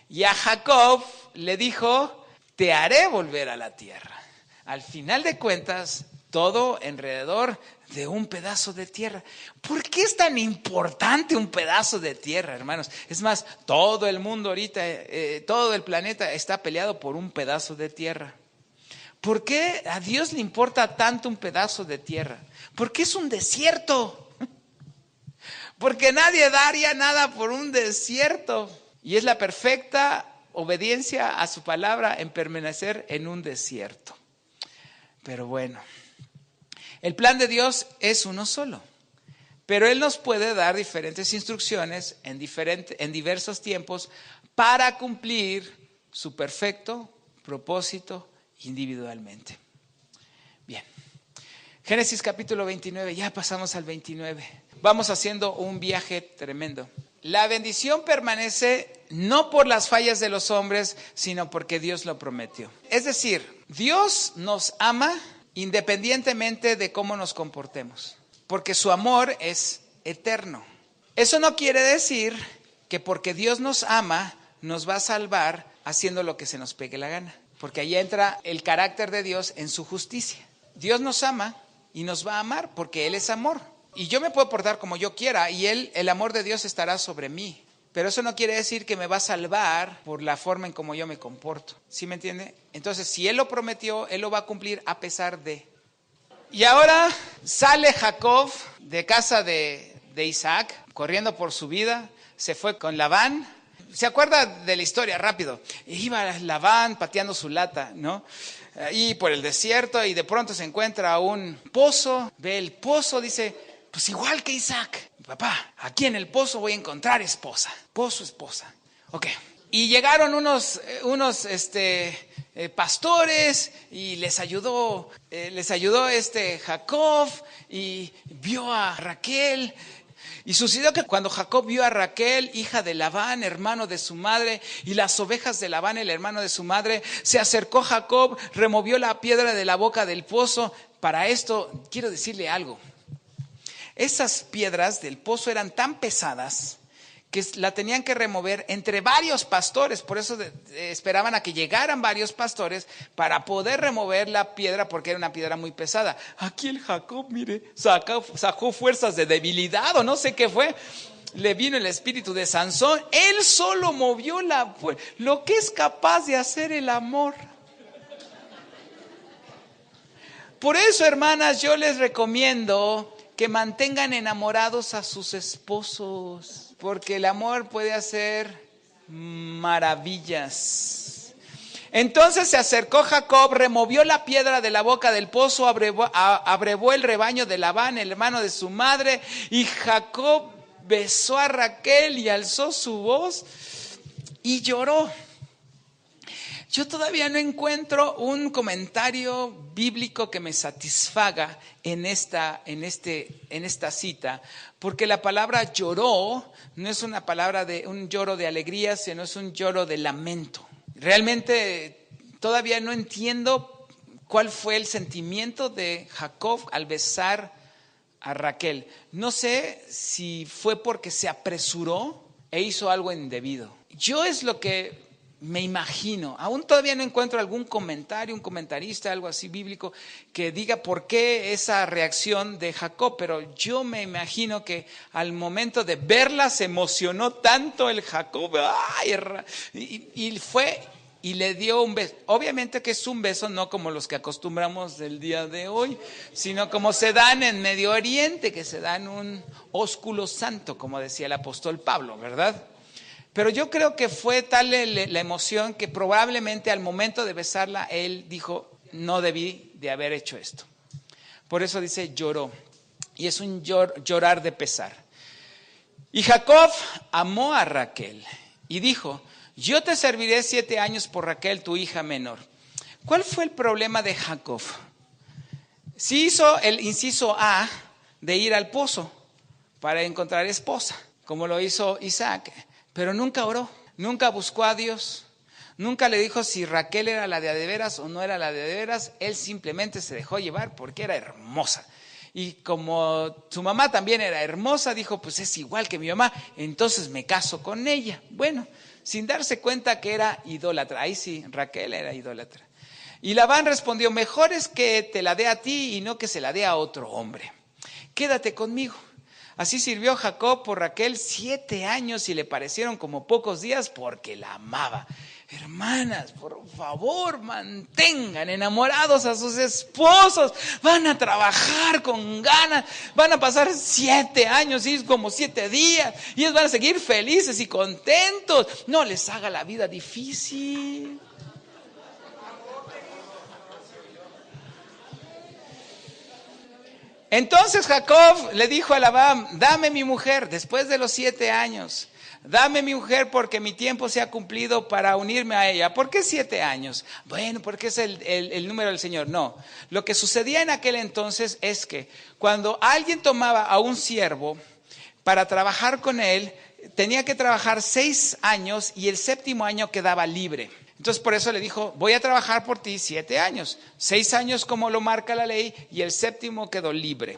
Y a Jacob le dijo, te haré volver a la tierra. Al final de cuentas, todo alrededor de un pedazo de tierra. ¿Por qué es tan importante un pedazo de tierra, hermanos? Es más, todo el mundo ahorita, todo el planeta está peleado por un pedazo de tierra. ¿Por qué a Dios le importa tanto un pedazo de tierra? Porque es un desierto. Porque nadie daría nada por un desierto. Y es la perfecta obediencia a su palabra en permanecer en un desierto. Pero bueno, el plan de Dios es uno solo. Pero Él nos puede dar diferentes instrucciones en diversos tiempos para cumplir su perfecto propósito individualmente. Bien. Génesis capítulo 29, ya pasamos al 29. Vamos haciendo un viaje tremendo. La bendición permanece no por las fallas de los hombres, sino porque Dios lo prometió. Es decir, Dios nos ama independientemente de cómo nos comportemos, porque su amor es eterno. Eso no quiere decir que porque Dios nos ama, nos va a salvar haciendo lo que se nos pegue la gana, porque ahí entra el carácter de Dios en su justicia. Dios nos ama y nos va a amar porque Él es amor. Y yo me puedo portar como yo quiera y el amor de Dios estará sobre mí. Pero eso no quiere decir que me va a salvar por la forma en cómo yo me comporto. ¿Sí me entiende? Entonces, si Él lo prometió, Él lo va a cumplir a pesar de. Y ahora sale Jacob de casa de Isaac, corriendo por su vida. Se fue con Labán. ¿Se acuerda de la historia? Rápido. Iba Labán pateando su lata, ¿no? Ahí por el desierto y de pronto se encuentra un pozo. Ve el pozo, dice, pues igual que Isaac. Papá, aquí en el pozo voy a encontrar esposa. Pozo, esposa. Ok. Y llegaron unos pastores y les ayudó Jacob y vio a Raquel. Y sucedió que cuando Jacob vio a Raquel, hija de Labán, hermano de su madre, y las ovejas de Labán, el hermano de su madre, se acercó Jacob, removió la piedra de la boca del pozo. Para esto, quiero decirle algo. Esas piedras del pozo eran tan pesadas que la tenían que remover entre varios pastores. Por eso esperaban a que llegaran varios pastores para poder remover la piedra, porque era una piedra muy pesada. Aquí el Jacob, mire, sacó fuerzas de debilidad o no sé qué fue. Le vino el espíritu de Sansón. Él solo movió lo que es capaz de hacer el amor. Por eso, hermanas, yo les recomiendo que mantengan enamorados a sus esposos, porque el amor puede hacer maravillas. Entonces se acercó Jacob, removió la piedra de la boca del pozo, abrevó el rebaño de Labán, el hermano de su madre, y Jacob besó a Raquel y alzó su voz y lloró. Yo todavía no encuentro un comentario bíblico que me satisfaga en esta cita, porque la palabra lloró no es una palabra de un lloro de alegría, sino es un lloro de lamento. Realmente todavía no entiendo cuál fue el sentimiento de Jacob al besar a Raquel. No sé si fue porque se apresuró e hizo algo indebido. Yo es lo que me imagino. Aún todavía no encuentro algún comentario, un comentarista, algo así bíblico, que diga por qué esa reacción de Jacob, pero yo me imagino que al momento de verla se emocionó tanto el Jacob, y fue y le dio un beso. Obviamente que es un beso no como los que acostumbramos del día de hoy, sino como se dan en Medio Oriente, que se dan un ósculo santo, como decía el apóstol Pablo, ¿verdad? Pero yo creo que fue tal la emoción que probablemente al momento de besarla, él dijo, no debí de haber hecho esto. Por eso dice lloró, y es un llorar de pesar. Y Jacob amó a Raquel y dijo, yo te serviré 7 años por Raquel, tu hija menor. ¿Cuál fue el problema de Jacob? Sí hizo el inciso A de ir al pozo para encontrar esposa, como lo hizo Isaac, pero nunca oró, nunca buscó a Dios, nunca le dijo si Raquel era la de veras o no era la de veras. Él simplemente se dejó llevar porque era hermosa. Y como su mamá también era hermosa, dijo, pues es igual que mi mamá, entonces me caso con ella. Bueno, sin darse cuenta que era idólatra. Ahí sí, Raquel era idólatra. Y Labán respondió, mejor es que te la dé a ti y no que se la dé a otro hombre. Quédate conmigo. Así sirvió Jacob por Raquel 7 años y le parecieron como pocos días porque la amaba. Hermanas, por favor, mantengan enamorados a sus esposos. Van a trabajar con ganas. Van a pasar 7 años y es como 7 días. Y ellos van a seguir felices y contentos. No les haga la vida difícil. Entonces Jacob le dijo a Labán, dame mi mujer después de los 7 años. Dame mi mujer porque mi tiempo se ha cumplido para unirme a ella. ¿Por qué 7 años? Bueno, porque es el número del Señor. No, lo que sucedía en aquel entonces es que cuando alguien tomaba a un siervo para trabajar con él, tenía que trabajar 6 años y el 7º año quedaba libre. Entonces por eso le dijo, voy a trabajar por ti 7 años. 6 años como lo marca la ley y el 7º quedó libre.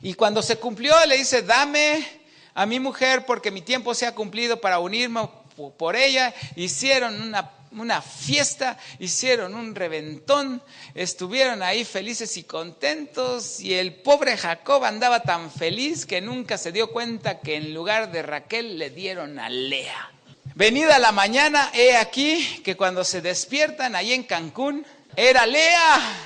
Y cuando se cumplió le dice, dame a mi mujer porque mi tiempo se ha cumplido para unirme por ella. Hicieron una fiesta, hicieron un reventón, estuvieron ahí felices y contentos y el pobre Jacob andaba tan feliz que nunca se dio cuenta que en lugar de Raquel le dieron a Lea. Venida la mañana, he aquí que cuando se despiertan ahí en Cancún, era Lea.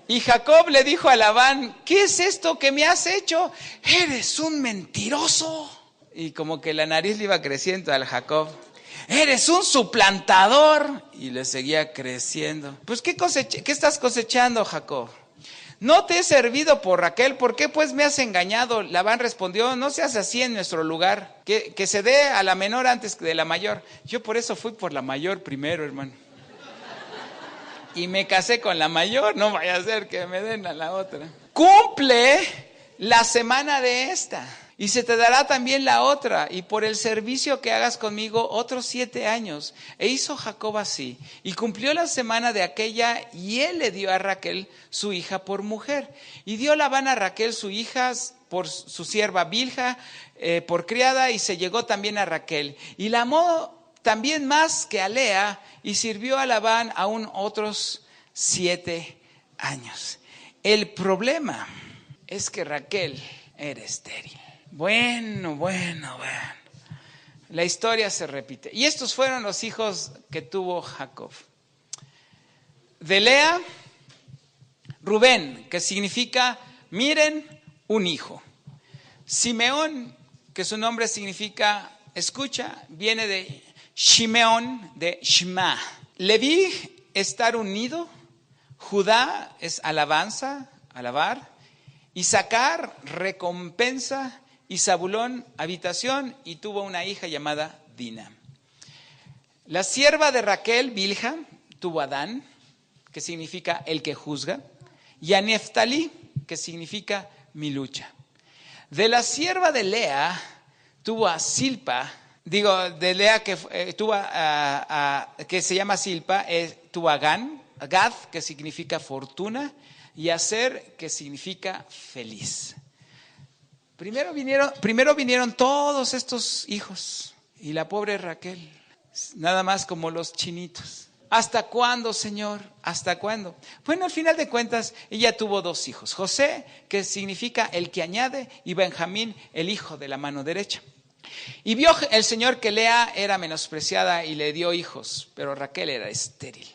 Y Jacob le dijo a Labán, ¿qué es esto que me has hecho? Eres un mentiroso. Y como que la nariz le iba creciendo al Jacob. Eres un suplantador. Y le seguía creciendo. Pues ¿qué estás cosechando, Jacob? No te he servido por Raquel, ¿por qué pues me has engañado? Labán respondió, no seas así en nuestro lugar, que se dé a la menor antes que de la mayor. Yo por eso fui por la mayor primero, hermano. Y me casé con la mayor, no vaya a ser que me den a la otra. Cumple la semana de esta y se te dará también la otra, y por el servicio que hagas conmigo otros 7 años. E hizo Jacob así, y cumplió la semana de aquella, y él le dio a Raquel su hija por mujer. Y dio Labán a Raquel su hija por su sierva Bilha, por criada, y se llegó también a Raquel. Y la amó también más que a Lea, y sirvió a Labán aún otros 7 años. El problema es que Raquel era estéril. Bueno. La historia se repite. Y estos fueron los hijos que tuvo Jacob. De Lea, Rubén, que significa, miren, un hijo. Simeón, que su nombre significa, escucha, viene de Shimeón, de Shema. Leví, estar unido. Judá es alabanza, alabar. Isaacar, recompensa. Y Zabulón, habitación, y tuvo una hija llamada Dina. La sierva de Raquel, Bilha, tuvo a Dan, que significa el que juzga, y a Neftalí, que significa mi lucha. De la sierva de Lea, tuvo a Silpa, de Lea que tuvo que se llama Silpa, tuvo a Gad, que significa fortuna, y Aser, que significa feliz. Primero vinieron todos estos hijos y la pobre Raquel, nada más como los chinitos. ¿Hasta cuándo, Señor? ¿Hasta cuándo? Bueno, al final de cuentas, ella tuvo 2 hijos. José, que significa el que añade, y Benjamín, el hijo de la mano derecha. Y vio el Señor que Lea era menospreciada y le dio hijos, pero Raquel era estéril.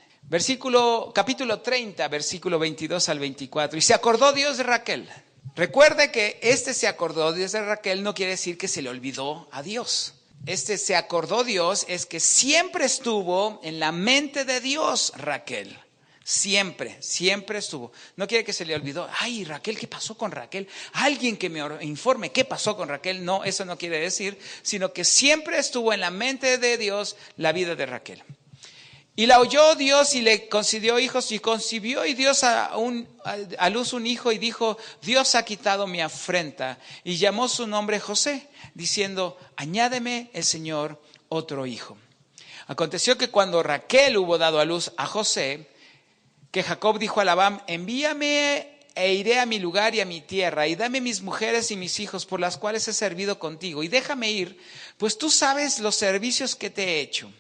Capítulo 30, versículo 22 al 24. Y se acordó Dios de Raquel. Recuerde que se acordó Dios de Raquel no quiere decir que se le olvidó a Dios. Se acordó Dios es que siempre estuvo en la mente de Dios Raquel. Siempre estuvo. No quiere que se le olvidó. Ay, Raquel, ¿qué pasó con Raquel? Alguien que me informe qué pasó con Raquel. No, eso no quiere decir, sino que siempre estuvo en la mente de Dios la vida de Raquel. Y la oyó Dios y le concedió hijos y concibió y dio a luz un hijo y dijo, Dios ha quitado mi afrenta. Y llamó su nombre José, diciendo, añádeme el Señor otro hijo. Aconteció que cuando Raquel hubo dado a luz a José, que Jacob dijo a Labán, envíame e iré a mi lugar y a mi tierra, y dame mis mujeres y mis hijos por las cuales he servido contigo, y déjame ir, pues tú sabes los servicios que te he hecho.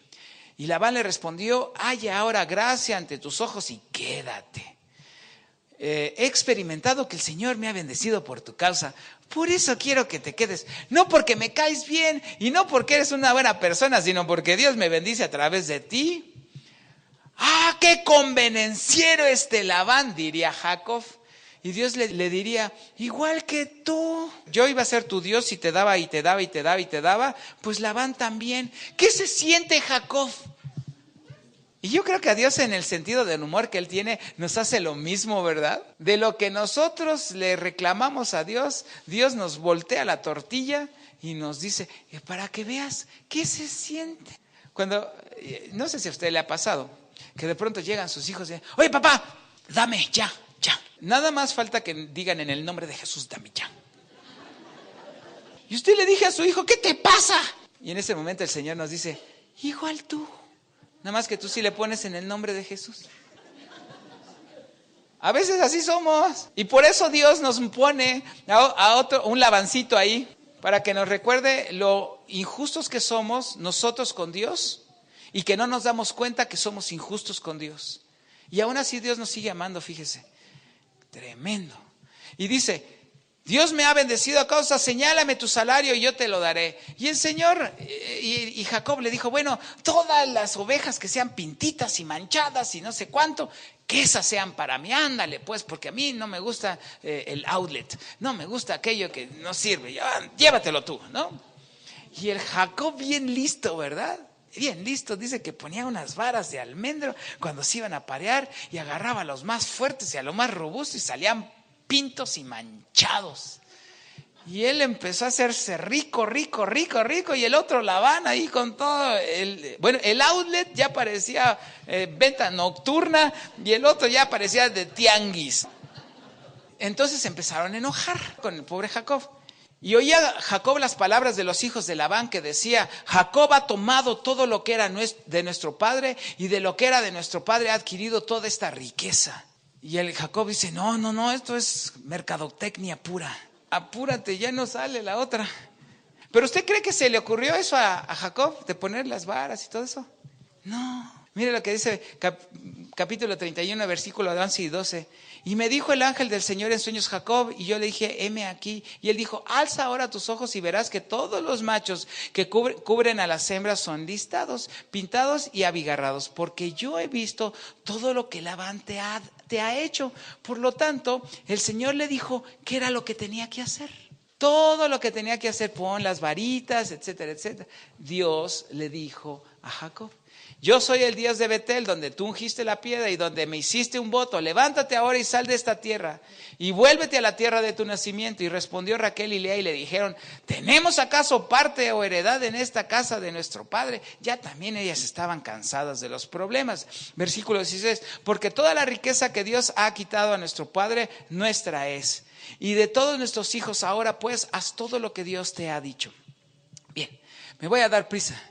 Y Labán le respondió, haya ahora gracia ante tus ojos y quédate. He experimentado que el Señor me ha bendecido por tu causa, por eso quiero que te quedes, no porque me caes bien y no porque eres una buena persona, sino porque Dios me bendice a través de ti. ¡Ah, qué convenenciero Labán!, diría Jacob. Y Dios le diría, igual que tú. Yo iba a ser tu Dios y te daba y te daba y te daba y te daba. Pues Labán también. ¿Qué se siente Jacob? Y yo creo que a Dios, en el sentido del humor que Él tiene, nos hace lo mismo, ¿verdad? De lo que nosotros le reclamamos a Dios, Dios nos voltea la tortilla y nos dice, para que veas qué se siente. Cuando, no sé si a usted le ha pasado, que de pronto llegan sus hijos y dicen, oye papá, dame ya. Nada más falta que digan en el nombre de Jesús, dame ya. Y usted le dije a su hijo, ¿qué te pasa? Y en ese momento el Señor nos dice, igual tú. Nada más que tú sí le pones en el nombre de Jesús. A veces así somos. Y por eso Dios nos pone un Labancito ahí, para que nos recuerde lo injustos que somos nosotros con Dios y que no nos damos cuenta que somos injustos con Dios. Y aún así Dios nos sigue amando, fíjese. Tremendo. Y dice, Dios me ha bendecido a causa, señálame tu salario y yo te lo daré. Y el Señor, y Jacob le dijo, bueno, todas las ovejas que sean pintitas y manchadas y no sé cuánto, que esas sean para mí, ándale pues, porque a mí no me gusta el outlet, no me gusta aquello que no sirve, llévatelo tú, ¿no? Y el Jacob bien listo, ¿verdad? Bien listo, dice que ponía unas varas de almendro cuando se iban a parear y agarraba a los más fuertes y a los más robustos y salían pintos y manchados. Y él empezó a hacerse rico y el otro Labán ahí con todo el outlet ya parecía venta nocturna y el otro ya parecía de tianguis. Entonces empezaron a enojar con el pobre Jacob. Y oía Jacob las palabras de los hijos de Labán que decía, Jacob ha tomado todo lo que era de nuestro padre y de lo que era de nuestro padre ha adquirido toda esta riqueza. Y el Jacob dice, no, esto es mercadotecnia pura. Apúrate, ya no sale la otra. ¿Pero usted cree que se le ocurrió eso a Jacob, de poner las varas y todo eso? No. Mire lo que dice capítulo 31, versículo 11 y 12. Y me dijo el ángel del Señor en sueños, Jacob, y yo le dije, heme aquí. Y él dijo, alza ahora tus ojos y verás que todos los machos que cubren a las hembras son listados, pintados y abigarrados, porque yo he visto todo lo que Labán te ha hecho. Por lo tanto, el Señor le dijo qué era lo que tenía que hacer. Todo lo que tenía que hacer, pon las varitas, etcétera, etcétera. Dios le dijo a Jacob, yo soy el Dios de Betel, donde tú ungiste la piedra y donde me hiciste un voto. Levántate ahora y sal de esta tierra y vuélvete a la tierra de tu nacimiento. Y respondió Raquel y Lea y le dijeron, ¿tenemos acaso parte o heredad en esta casa de nuestro padre? Ya también ellas estaban cansadas de los problemas. Versículo 16, porque toda la riqueza que Dios ha quitado a nuestro padre, nuestra es. Y de todos nuestros hijos ahora pues, haz todo lo que Dios te ha dicho. Bien, me voy a dar prisa.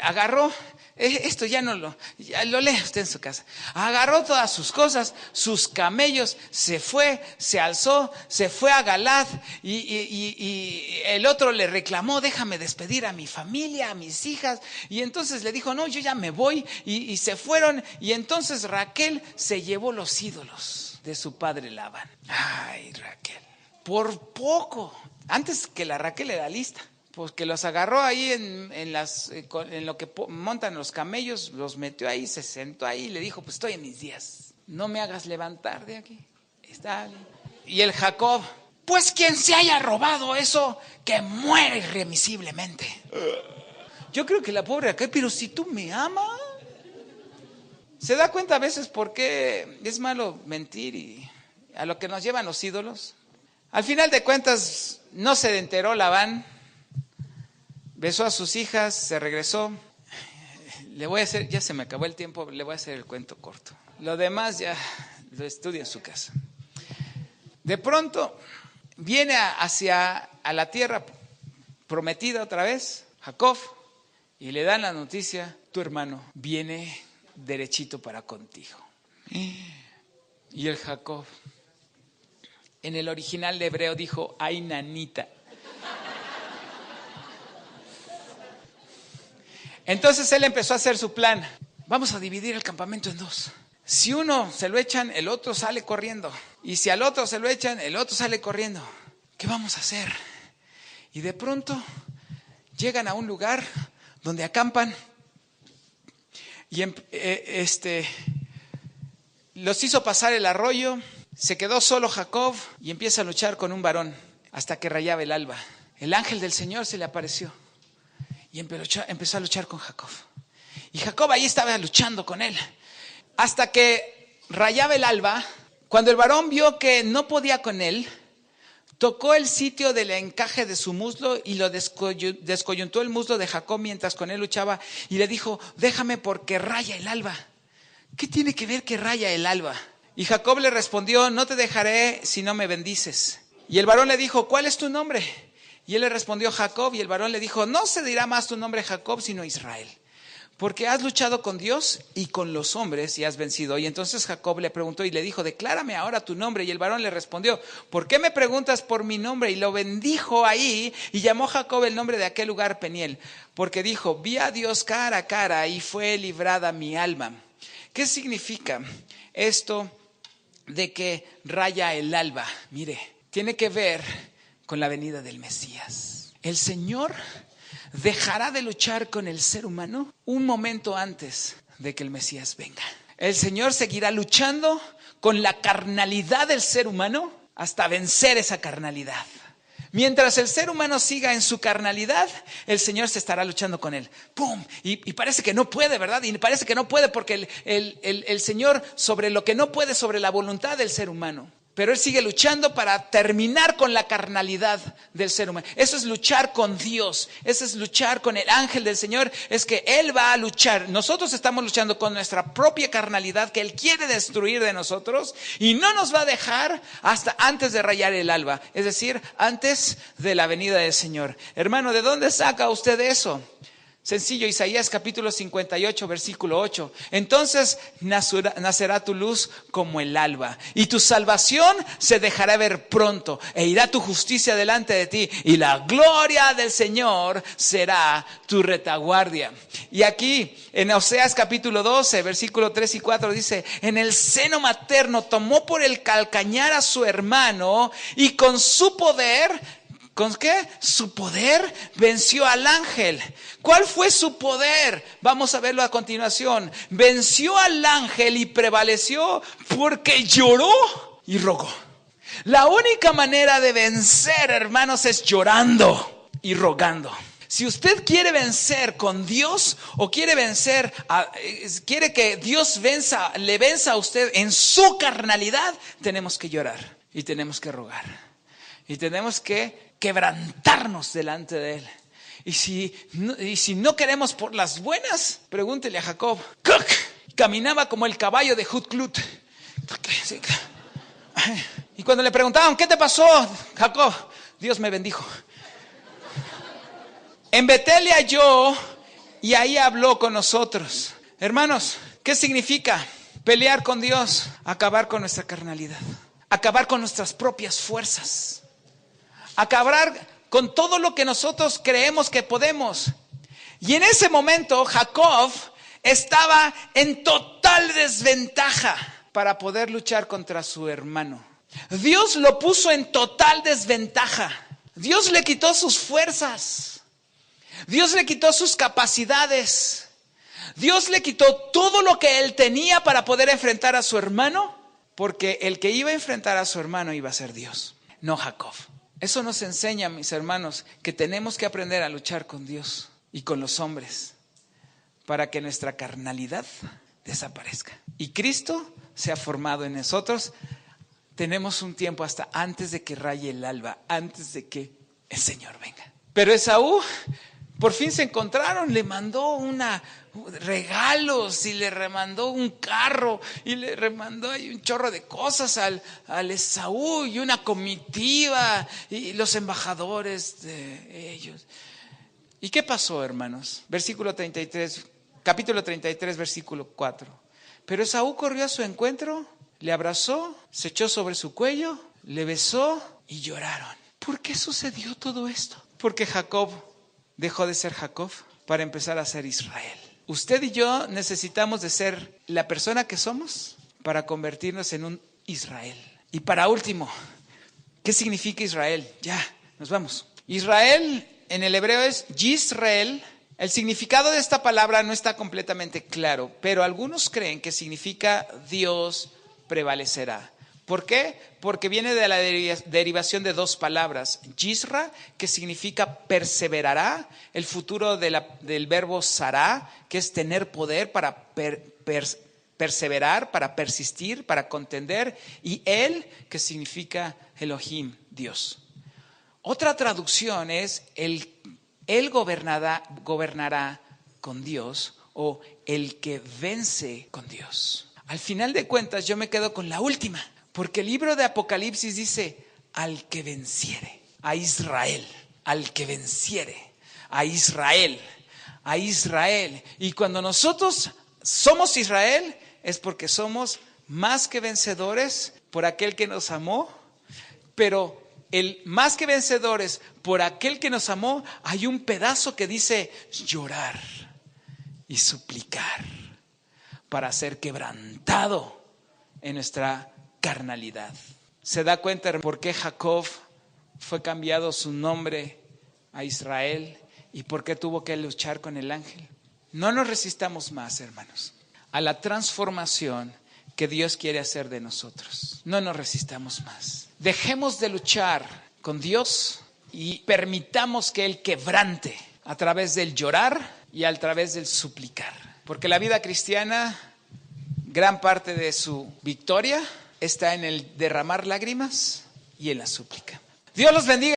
Agarró, esto ya lo lee usted en su casa. Agarró todas sus cosas, sus camellos, se fue, se alzó, se fue a Galad y el otro le reclamó, déjame despedir a mi familia, a mis hijas. Y entonces le dijo, no, yo ya me voy y se fueron. Y entonces Raquel se llevó los ídolos de su padre Labán. Ay, Raquel, por poco Antes que la Raquel era lista. Pues que los agarró ahí en lo que montan los camellos, los metió ahí, se sentó ahí y le dijo, pues estoy en mis días. No me hagas levantar de aquí. Está bien. Y el Jacob, pues quien se haya robado eso, que muere irremisiblemente. Yo creo que la pobre Raquel, pero si tú me amas. ¿Se da cuenta a veces por qué es malo mentir y a lo que nos llevan los ídolos? Al final de cuentas, no se enteró Labán, besó a sus hijas, se regresó. Le voy a hacer, ya se me acabó el tiempo, le voy a hacer el cuento corto. Lo demás ya lo estudia en su casa. De pronto viene a la tierra prometida otra vez, Jacob, y le dan la noticia, tu hermano viene derechito para contigo. Y el Jacob, en el original de hebreo dijo, ay nanita. Entonces él empezó a hacer su plan. Vamos a dividir el campamento en dos. Si uno se lo echan, el otro sale corriendo. Y si al otro se lo echan, el otro sale corriendo. ¿Qué vamos a hacer? Y de pronto llegan a un lugar donde acampan. Y los hizo pasar el arroyo. Se quedó solo Jacob y empieza a luchar con un varón hasta que rayaba el alba. El ángel del Señor se le apareció y empezó a luchar con Jacob. Y Jacob ahí estaba luchando con él. Hasta que rayaba el alba, cuando el varón vio que no podía con él, tocó el sitio del encaje de su muslo y lo descoyuntó el muslo de Jacob mientras con él luchaba y le dijo, déjame porque raya el alba. ¿Qué tiene que ver que raya el alba? Y Jacob le respondió, no te dejaré si no me bendices. Y el varón le dijo, ¿cuál es tu nombre? Y él le respondió Jacob, y el varón le dijo, no se dirá más tu nombre Jacob, sino Israel, porque has luchado con Dios y con los hombres y has vencido. Y entonces Jacob le preguntó y le dijo, declárame ahora tu nombre. Y el varón le respondió, ¿por qué me preguntas por mi nombre? Y lo bendijo ahí, y llamó Jacob el nombre de aquel lugar Peniel, porque dijo, vi a Dios cara a cara y fue librada mi alma. ¿Qué significa esto de que raya el alba? Mire, tiene que ver con la venida del Mesías. El Señor dejará de luchar con el ser humano un momento antes de que el Mesías venga. El Señor seguirá luchando con la carnalidad del ser humano hasta vencer esa carnalidad. Mientras el ser humano siga en su carnalidad, el Señor se estará luchando con él. ¡Pum! Y parece que no puede, ¿verdad? Y parece que no puede porque el Señor sobre lo que no puede, sobre la voluntad del ser humano. Pero Él sigue luchando para terminar con la carnalidad del ser humano. Eso es luchar con Dios. Eso es luchar con el ángel del Señor. Es que Él va a luchar. Nosotros estamos luchando con nuestra propia carnalidad que Él quiere destruir de nosotros. Y no nos va a dejar hasta antes de rayar el alba. Es decir, antes de la venida del Señor. Hermano, ¿de dónde saca usted eso? Sencillo, Isaías capítulo 58, versículo 8. Entonces nacerá tu luz como el alba, y tu salvación se dejará ver pronto, e irá tu justicia delante de ti, y la gloria del Señor será tu retaguardia. Y aquí, en Oseas capítulo 12, versículo 3 y 4, dice, en el seno materno tomó por el calcañar a su hermano, y con su poder... ¿Con qué? Su poder venció al ángel. ¿Cuál fue su poder? Vamos a verlo a continuación. Venció al ángel y prevaleció porque lloró y rogó. La única manera de vencer, hermanos, es llorando y rogando. Si usted quiere vencer con Dios o quiere que Dios le venza a usted en su carnalidad, tenemos que llorar y tenemos que rogar y tenemos que quebrantarnos delante de Él. Y si no queremos por las buenas, pregúntele a Jacob. Caminaba como el caballo de Hutclut. Y cuando le preguntaban, ¿qué te pasó, Jacob? Dios me bendijo. En Betel le halló y ahí habló con nosotros. Hermanos, ¿qué significa pelear con Dios? Acabar con nuestra carnalidad. Acabar con nuestras propias fuerzas. Acabar con todo lo que nosotros creemos que podemos. Y en ese momento Jacob estaba en total desventaja para poder luchar contra su hermano. Dios lo puso en total desventaja. Dios le quitó sus fuerzas. Dios le quitó sus capacidades. Dios le quitó todo lo que él tenía para poder enfrentar a su hermano, porque el que iba a enfrentar a su hermano iba a ser Dios, no Jacob. Eso nos enseña, mis hermanos, que tenemos que aprender a luchar con Dios y con los hombres para que nuestra carnalidad desaparezca y Cristo sea formado en nosotros. Tenemos un tiempo hasta antes de que raye el alba, antes de que el Señor venga. Pero Esaú, por fin se encontraron, le mandó regalos y le remandó un carro y le remandó ahí un chorro de cosas al Esaú y una comitiva y los embajadores de ellos. ¿Y qué pasó, hermanos? Capítulo 33, versículo 4. Pero Esaú corrió a su encuentro, le abrazó, se echó sobre su cuello, le besó y lloraron. ¿Por qué sucedió todo esto? Porque Jacob dejó de ser Jacob para empezar a ser Israel. Usted y yo necesitamos de ser la persona que somos para convertirnos en un Israel. Y para último, ¿qué significa Israel? Ya, nos vamos. Israel en el hebreo es Yisrael. El significado de esta palabra no está completamente claro, pero algunos creen que significa Dios prevalecerá. ¿Por qué? Porque viene de la derivación de dos palabras. Yisra, que significa perseverará, el futuro del verbo sará, que es tener poder para perseverar, para persistir, para contender, y el, que significa Elohim, Dios. Otra traducción es él gobernará con Dios, o el que vence con Dios. Al final de cuentas yo me quedo con la última, porque el libro de Apocalipsis dice al que venciere, a Israel, al que venciere, a Israel, a Israel. Y cuando nosotros somos Israel es porque somos más que vencedores por aquel que nos amó, pero el más que vencedores por aquel que nos amó, hay un pedazo que dice llorar y suplicar para ser quebrantado en nuestra carnalidad. ¿Se da cuenta por qué Jacob fue cambiado su nombre a Israel y por qué tuvo que luchar con el ángel? No nos resistamos más, hermanos, a la transformación que Dios quiere hacer de nosotros. No nos resistamos más. Dejemos de luchar con Dios y permitamos que Él quebrante a través del llorar y a través del suplicar. Porque la vida cristiana, gran parte de su victoria está en el derramar lágrimas y en la súplica. Dios los bendiga.